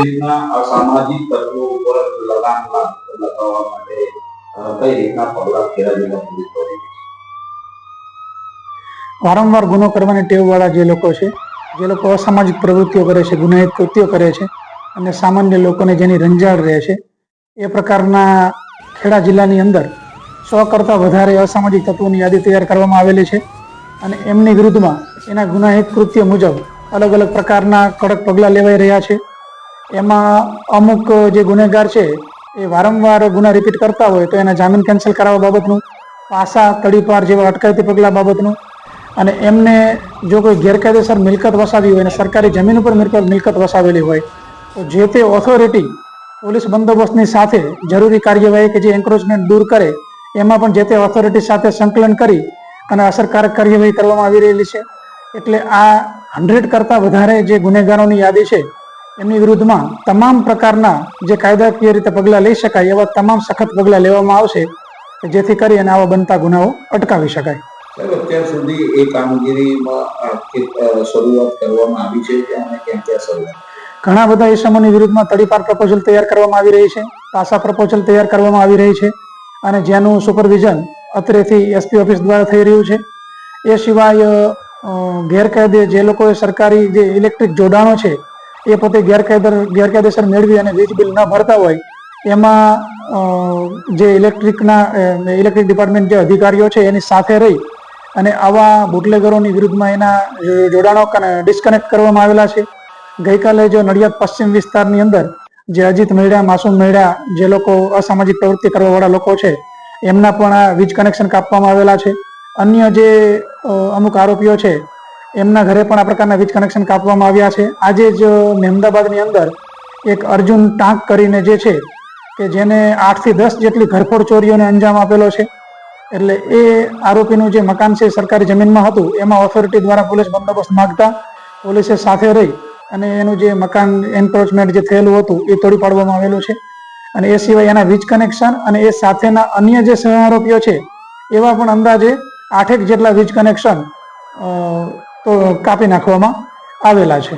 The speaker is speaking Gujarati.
રીતના અસામાજિક તત્વો ઉપર લગામ લગાવવા માટે કઈ રીતના પગલાં ખેડા જિલ્લા પોલીસ કરી રહી છે? વારંવાર ગુનો કરવાની ટેવવાળા જે લોકો છે, જે લોકો અસામાજિક પ્રવૃત્તિઓ કરે છે, ગુનાહિત કૃત્યો કરે છે અને સામાન્ય લોકોને જેની રંજાડ રહે છે, એ પ્રકારના ખેડા જિલ્લાની અંદર 100 કરતાં વધારે અસામાજિક તત્વોની યાદી તૈયાર કરવામાં આવેલી છે અને એમની વિરુદ્ધમાં એના ગુનાહિત કૃત્ય મુજબ અલગ અલગ પ્રકારના કડક પગલાં લેવાઈ રહ્યા છે. એમાં અમુક જે ગુનેગાર છે એ વારંવાર ગુના રિપીટ કરતા હોય તો એના જામીન કેન્સલ કરાવવા બાબતનું, પાસા તડીપાર જેવા અટકાયતી પગલાં બાબતનું, અને એમને જો કોઈ ગેરકાયદેસર મિલકત વસાવી હોય અને સરકારી જમીન ઉપર મિલકત વસાવેલી હોય તો જે તે ઓથોરિટી પોલીસ બંદોબસ્તની સાથે જરૂરી કાર્યવાહી કે જે એન્ક્રોચમેન્ટ દૂર કરે એમાં પણ જે તે ઓથોરિટી સાથે સંકલન કરી અને અસરકારક કાર્યવાહી કરવામાં આવી રહેલી છે. એટલે આ 100 કરતાં વધારે જે ગુનેગારોની યાદી છે એમની વિરુદ્ધમાં તમામ પ્રકારના જે કાયદાકીય રીતે પગલાં લઈ શકાય એવા તમામ સખત પગલાં લેવામાં આવશે જેથી કરી અને આવા બનતા ગુનાઓ અટકાવી શકાય. અત્યાર સુધી એ કામગીરીમાં શરૂઆત કરવામાં આવી છે અને ક્યાં ક્યાં શરૂઆત? ઘણા બધા ઇસમોની વિરુદ્ધમાં તડીપાર પ્રપોઝલ તૈયાર કરવામાં આવી રહી છે, પાસા પ્રપોઝલ તૈયાર કરવામાં આવી રહી છે અને જેનું સુપરવિઝન અત્રેથી એસપી ઓફિસ દ્વારા થઈ રહ્યું છે. એ સિવાય ગેરકાયદે જે લોકોએ સરકારી જે ઇલેક્ટ્રિક જોડાણો છે એ પોતે ગેરકાયદેસર મેળવી અને વીજ બિલ ન ભરતા હોય એમાં જે ઇલેક્ટ્રિક ડિપાર્ટમેન્ટ જે અધિકારીઓ છે એની સાથે રહી અને આવા બુટલેગરોની વિરુદ્ધમાં એના જોડાણો ડિસ્કનેક્ટ કરવામાં આવેલા છે. ગઈકાલે જો નડિયાદ પશ્ચિમ વિસ્તારની અંદર જે અજીત મૈડા, માસૂમ મૈડા જે લોકો અસામાજિક પ્રવૃત્તિ કરવાવાળા લોકો છે એમના પણ આ વીજ કનેક્શન કાપવામાં આવેલા છે. અન્ય જે અમુક આરોપીઓ છે એમના ઘરે પણ આ પ્રકારના વીજ કનેક્શન કાપવામાં આવ્યા છે. આજે જ મહેમદાબાદની અંદર એક અર્જુન ટાંક કરીને જે છે કે જેને 8 થી 10 જેટલી ઘરફોડ ચોરીઓને અંજામ આપેલો છે. એટલે એ આરોપીનું જે મકાન છે સરકારી જમીનમાં હતું એમાં ઓથોરિટી દ્વારા પોલીસ બંદોબસ્ત માંગતા પોલીસે સાથે રહી અને એનું જે મકાન એન્ક્રોચમેન્ટ જે થયેલું હતું એ તોડી પાડવામાં આવેલું છે. અને એ સિવાય એના વીજ કનેક્શન અને એ સાથેના અન્ય જે સહ આરોપીઓ છે એવા પણ અંદાજે 8 જેટલા વીજ કનેક્શન તો કાપી નાખવામાં આવેલા છે.